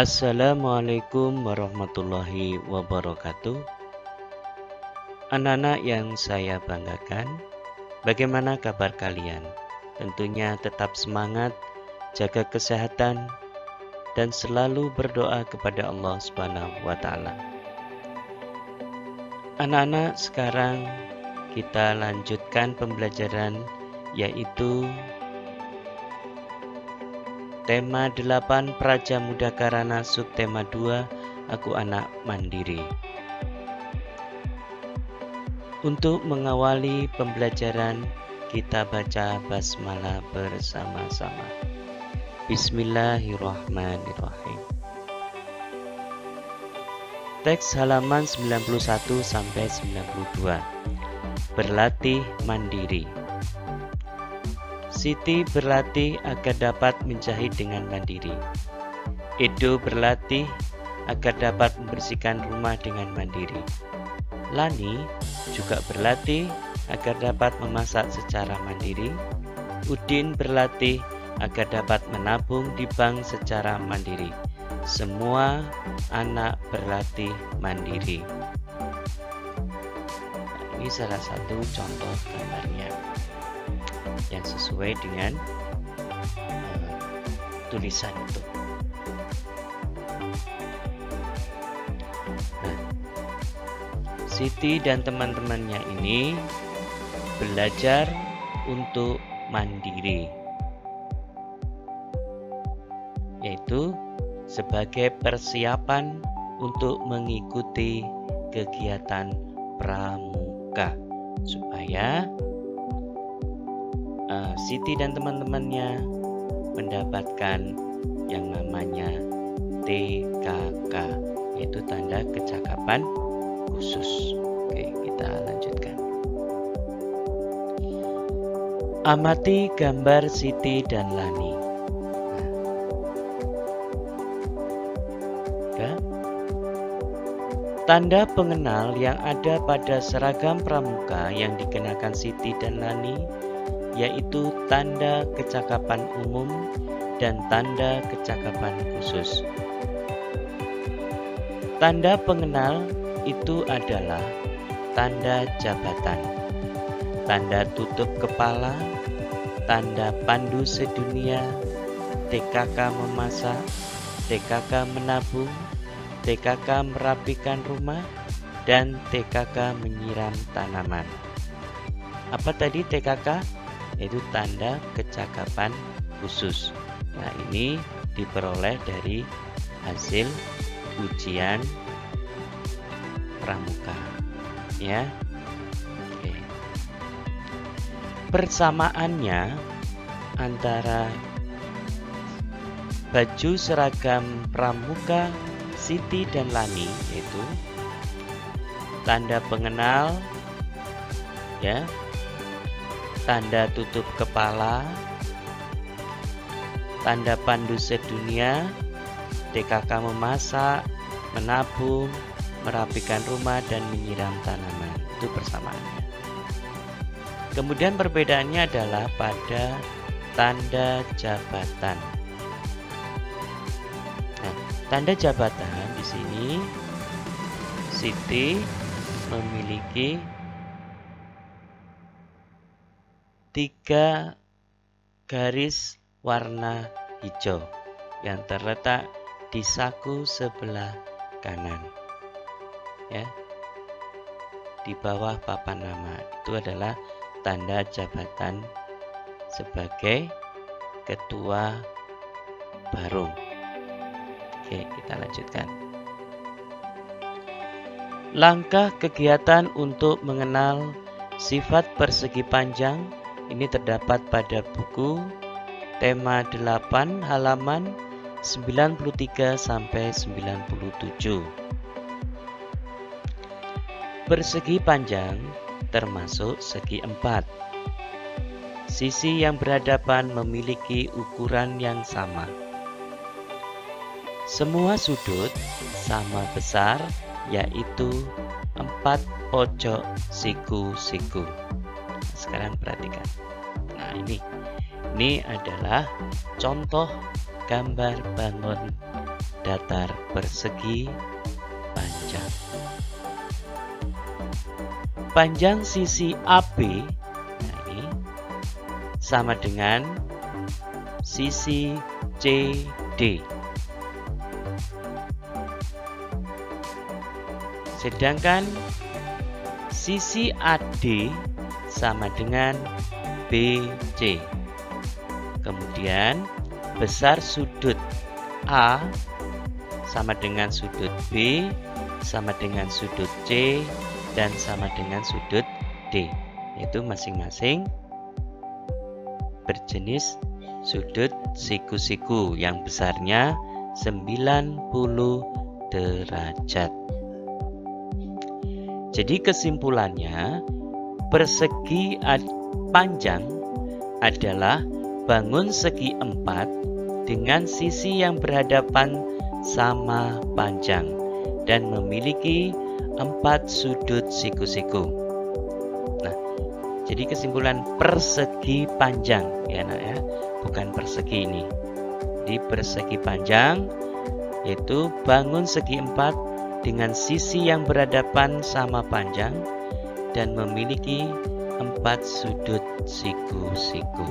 Assalamualaikum warahmatullahi wabarakatuh. Anak-anak yang saya banggakan, bagaimana kabar kalian? Tentunya tetap semangat, jaga kesehatan, dan selalu berdoa kepada Allah Subhanahu wa Ta'ala. Anak-anak, sekarang kita lanjutkan pembelajaran, yaitu tema 8 Praja Muda Karana, subtema 2 Aku Anak Mandiri. Untuk mengawali pembelajaran, kita baca basmalah bersama-sama. Bismillahirrahmanirrahim. Teks halaman 91 sampai 92. Berlatih mandiri. Siti berlatih agar dapat menjahit dengan mandiri. Edo berlatih agar dapat membersihkan rumah dengan mandiri. Lani juga berlatih agar dapat memasak secara mandiri. Udin berlatih agar dapat menabung di bank secara mandiri. Semua anak berlatih mandiri. Nah, ini salah satu contoh gambarnya yang sesuai dengan tulisan itu. Nah, Siti dan teman-temannya ini belajar untuk mandiri, yaitu sebagai persiapan untuk mengikuti kegiatan pramuka, supaya Siti dan teman-temannya mendapatkan yang namanya TKK, yaitu tanda kecakapan khusus. Oke, kita lanjutkan. Amati gambar Siti dan Lani. Tanda pengenal yang ada pada seragam pramuka yang dikenakan Siti dan Lani, yaitu tanda kecakapan umum dan tanda kecakapan khusus. Tanda pengenal itu adalah tanda jabatan, tanda tutup kepala, tanda pandu sedunia, TKK memasak, TKK menabung, TKK merapikan rumah, dan TKK menyiram tanaman. Apa tadi TKK? Yaitu tanda kecakapan khusus. Nah, ini diperoleh dari hasil ujian pramuka, ya. Oke. Persamaannya antara baju seragam pramuka Siti dan Lani, yaitu tanda pengenal, ya, tanda tutup kepala, tanda pandu sedunia, TKK memasak, menabung, merapikan rumah, dan menyiram tanaman. Itu persamaannya. Kemudian perbedaannya adalah pada tanda jabatan. Nah, tanda jabatan di sini Siti memiliki 3 garis warna hijau yang terletak di saku sebelah kanan, ya, di bawah papan nama. Itu adalah tanda jabatan sebagai ketua barung. Oke, kita lanjutkan. Langkah kegiatan untuk mengenal sifat persegi panjang ini terdapat pada buku tema 8 halaman 93 sampai 97. Persegi panjang termasuk segi 4. Sisi yang berhadapan memiliki ukuran yang sama. Semua sudut sama besar, yaitu 4 pojok siku-siku. Sekarang perhatikan. Nah, ini adalah contoh gambar bangun datar persegi panjang. Panjang sisi AB ini sama dengan sisi CD. Sedangkan sisi AD sama dengan BC. Kemudian besar sudut A sama dengan sudut B, sama dengan sudut C, dan sama dengan sudut D. Itu masing-masing berjenis sudut siku-siku yang besarnya 90 derajat. Jadi kesimpulannya, persegi panjang adalah bangun segi 4 dengan sisi yang berhadapan sama panjang dan memiliki 4 sudut siku-siku. Nah, jadi kesimpulan persegi panjang ya nak ya, bukan persegi ini. Di persegi panjang yaitu bangun segi 4 dengan sisi yang berhadapan sama panjang dan memiliki 4 sudut siku-siku.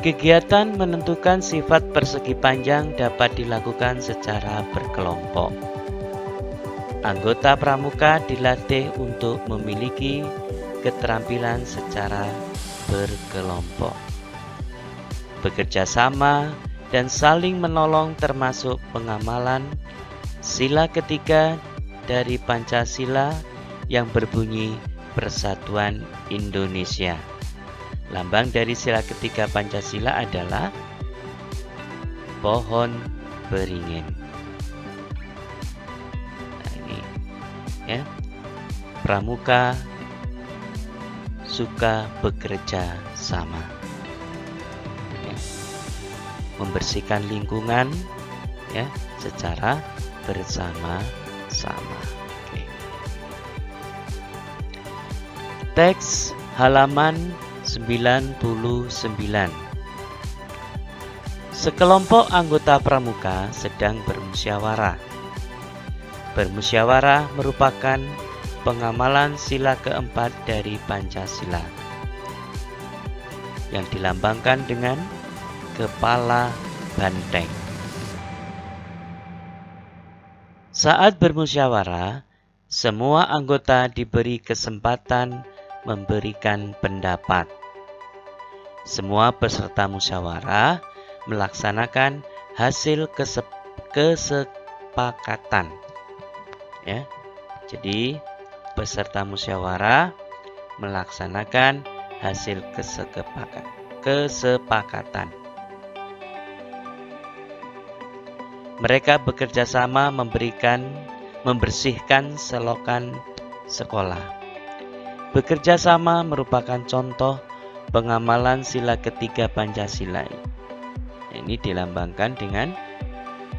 Kegiatan menentukan sifat persegi panjang dapat dilakukan secara berkelompok. Anggota pramuka dilatih untuk memiliki keterampilan secara berkelompok, bekerja sama dan saling menolong termasuk pengamalan sila ketiga dari Pancasila yang berbunyi Persatuan Indonesia. Lambang dari sila ketiga Pancasila adalah pohon beringin. Nah, ini ya. Pramuka suka bekerja sama. Ya. Membersihkan lingkungan ya secara bersama-sama. Oke. Teks halaman 99. Sekelompok anggota pramuka sedang bermusyawarah. Bermusyawarah merupakan pengamalan sila keempat dari Pancasila yang dilambangkan dengan kepala banteng. Saat bermusyawarah, semua anggota diberi kesempatan memberikan pendapat. Semua peserta musyawarah melaksanakan hasil kesepakatan. Ya. Jadi peserta musyawarah melaksanakan hasil kesepakatan. Mereka bekerja sama membersihkan selokan sekolah. Bekerja sama merupakan contoh pengamalan sila ketiga Pancasila. Ini dilambangkan dengan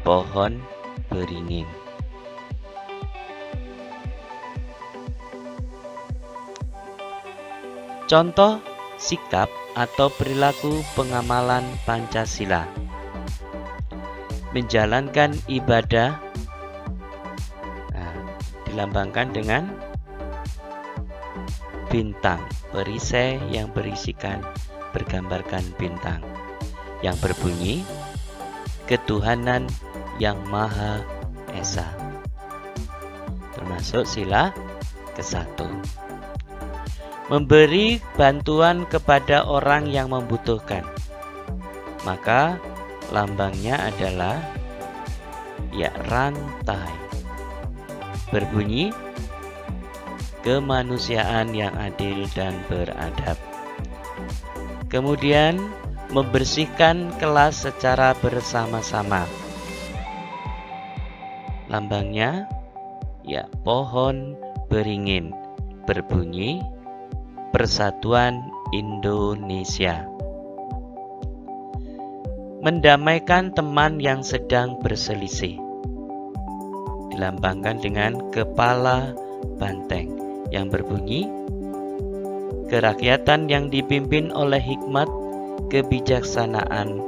pohon beringin. Contoh sikap atau perilaku pengamalan Pancasila. Menjalankan ibadah dilambangkan dengan bintang, perisai yang bergambarkan bintang yang berbunyi ketuhanan yang Maha Esa, termasuk sila ke-1. Memberi bantuan kepada orang yang membutuhkan, maka lambangnya adalah rantai, berbunyi kemanusiaan yang adil dan beradab. Kemudian membersihkan kelas secara bersama-sama. Lambangnya pohon beringin, berbunyi Persatuan Indonesia. Mendamaikan teman yang sedang berselisih. Dilambangkan dengan kepala banteng yang berbunyi kerakyatan yang dipimpin oleh hikmat, kebijaksanaan,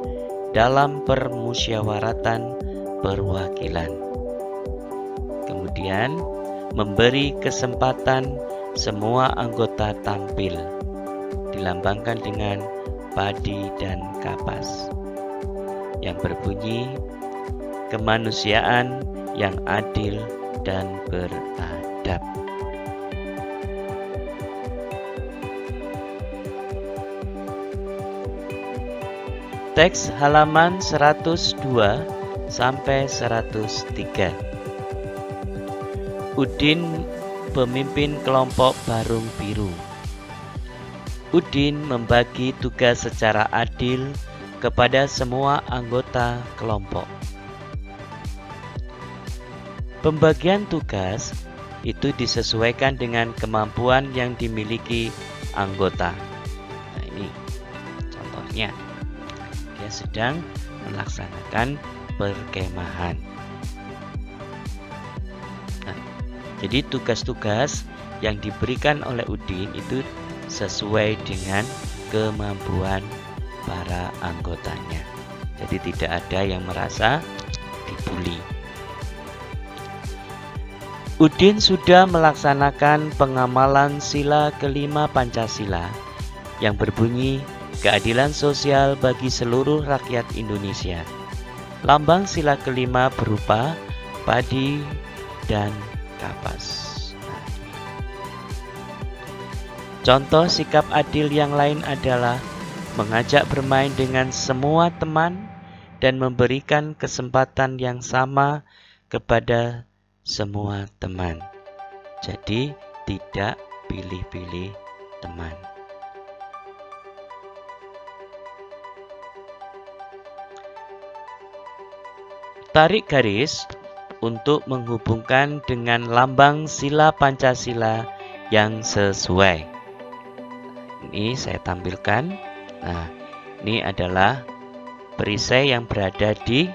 dalam permusyawaratan perwakilan. Kemudian memberi kesempatan semua anggota tampil, dilambangkan dengan padi dan kapas, yang berbunyi kemanusiaan yang adil dan beradab. Teks halaman 102 sampai 103. Udin pemimpin kelompok Barung Biru. Udin membagi tugas secara adil kepada semua anggota kelompok. Pembagian tugas itu disesuaikan dengan kemampuan yang dimiliki anggota. Nah, ini contohnya. Dia sedang melaksanakan perkemahan. Nah, jadi tugas-tugas yang diberikan oleh Udin itu sesuai dengan kemampuan para anggotanya. Jadi tidak ada yang merasa dibuli. Udin sudah melaksanakan pengamalan sila kelima Pancasila yang berbunyi keadilan sosial bagi seluruh rakyat Indonesia. Lambang sila kelima berupa padi dan kapas. Contoh sikap adil yang lain adalah mengajak bermain dengan semua teman dan memberikan kesempatan yang sama kepada semua teman. Jadi tidak pilih-pilih teman. Tarik garis untuk menghubungkan dengan lambang sila Pancasila yang sesuai. Ini saya tampilkan. Nah, ini adalah perisai yang berada di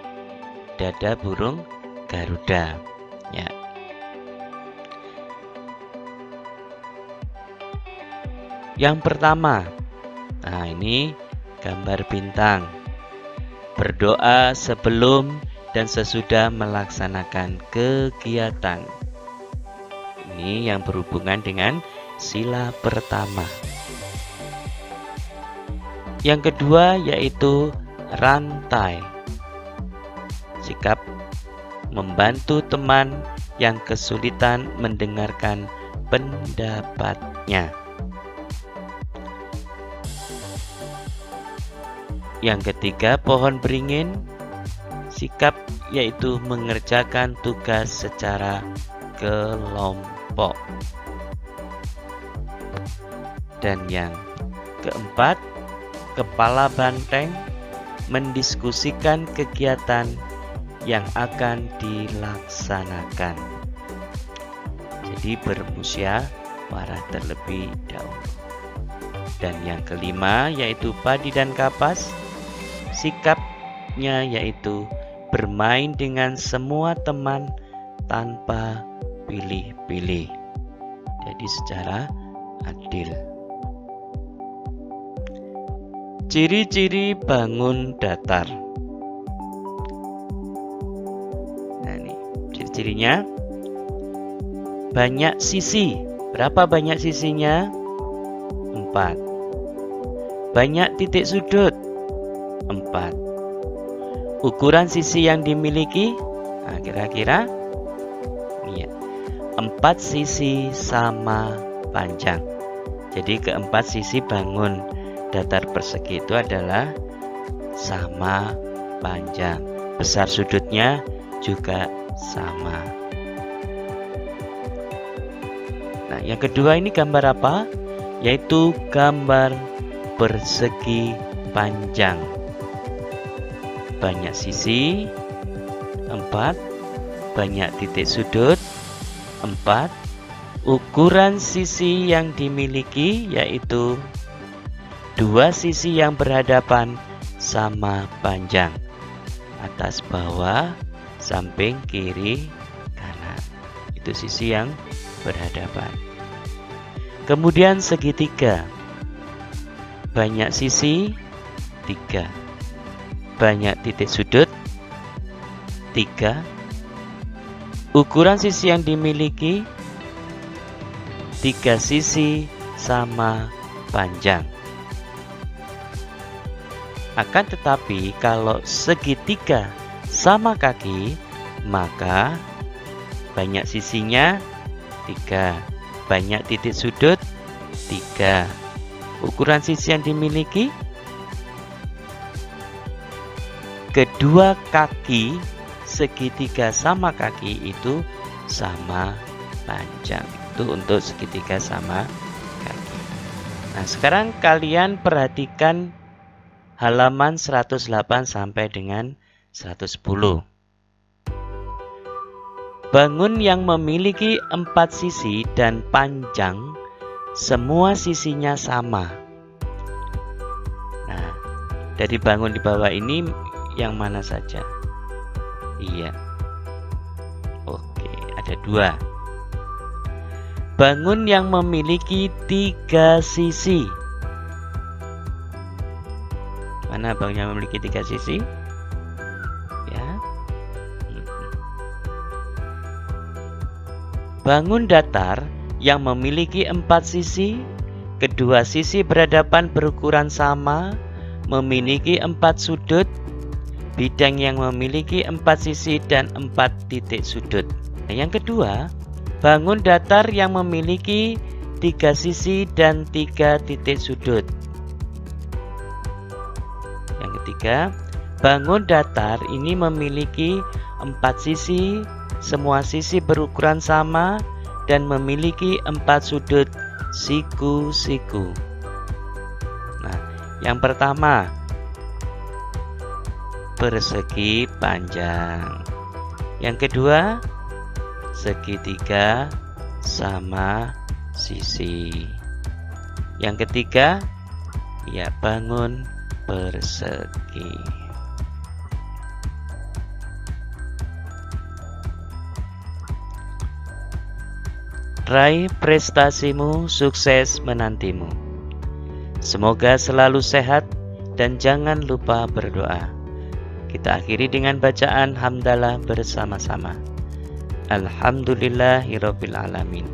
dada burung Garuda. Ya. Yang pertama, nah ini gambar bintang. Berdoa sebelum dan sesudah melaksanakan kegiatan. Ini yang berhubungan dengan sila pertama. Yang kedua yaitu rantai. Sikap membantu teman yang kesulitan mendengarkan pendapatnya. Yang ketiga pohon beringin. Sikap yaitu mengerjakan tugas secara kelompok. Dan yang keempat, kepala banteng mendiskusikan kegiatan yang akan dilaksanakan. Jadi bermusyawarah terlebih dahulu. Dan yang kelima yaitu padi dan kapas. Sikapnya yaitu bermain dengan semua teman tanpa pilih-pilih. Jadi secara adil. Ciri-ciri bangun datar. Nah ini ciri-cirinya. Banyak sisi. Berapa banyak sisinya? 4. Banyak titik sudut. 4. Ukuran sisi yang dimiliki, nah kira-kira ya, 4 sisi sama panjang. Jadi keempat sisi bangun datar persegi itu adalah sama panjang. Besar sudutnya juga sama. Nah, yang kedua ini gambar apa? Yaitu gambar persegi panjang. Banyak sisi 4, banyak titik sudut 4, ukuran sisi yang dimiliki yaitu 2 sisi yang berhadapan sama panjang, atas bawah, samping kiri kanan. Itu sisi yang berhadapan. Kemudian segitiga. Banyak sisi 3. banyak titik sudut? 3. Ukuran sisi yang dimiliki? 3 sisi sama panjang. Akan tetapi kalau segitiga sama kaki, maka banyak sisinya 3, banyak titik sudut 3. Ukuran sisi yang dimiliki? Kedua kaki segitiga sama kaki itu sama panjang. Itu untuk segitiga sama kaki. Nah, sekarang kalian perhatikan halaman 108 sampai dengan 110. Bangun yang memiliki 4 sisi dan panjang, semua sisinya sama. Nah, dari bangun di bawah ini yang mana saja? Iya. Oke, ada 2. Bangun yang memiliki 3 sisi. Mana bangun yang memiliki 3 sisi? Ya. Bangun datar yang memiliki 4 sisi, kedua sisi berhadapan berukuran sama, memiliki 4 sudut, bidang yang memiliki 4 sisi dan 4 titik sudut. Nah, yang kedua, bangun datar yang memiliki 3 sisi dan 3 titik sudut. Yang ketiga, bangun datar ini memiliki 4 sisi, semua sisi berukuran sama dan memiliki 4 sudut siku-siku. Nah, yang pertama, persegi panjang. Yang kedua, segitiga sama sisi. Yang ketiga, ya bangun persegi. Raih prestasimu, sukses menantimu. Semoga selalu sehat dan jangan lupa berdoa. Kita akhiri dengan bacaan hamdalah bersama-sama. Alhamdulillahirabbil alamin.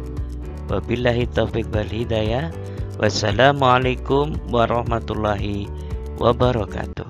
Wabillahi taufiq wal hidayah. Wassalamualaikum warahmatullahi wabarakatuh.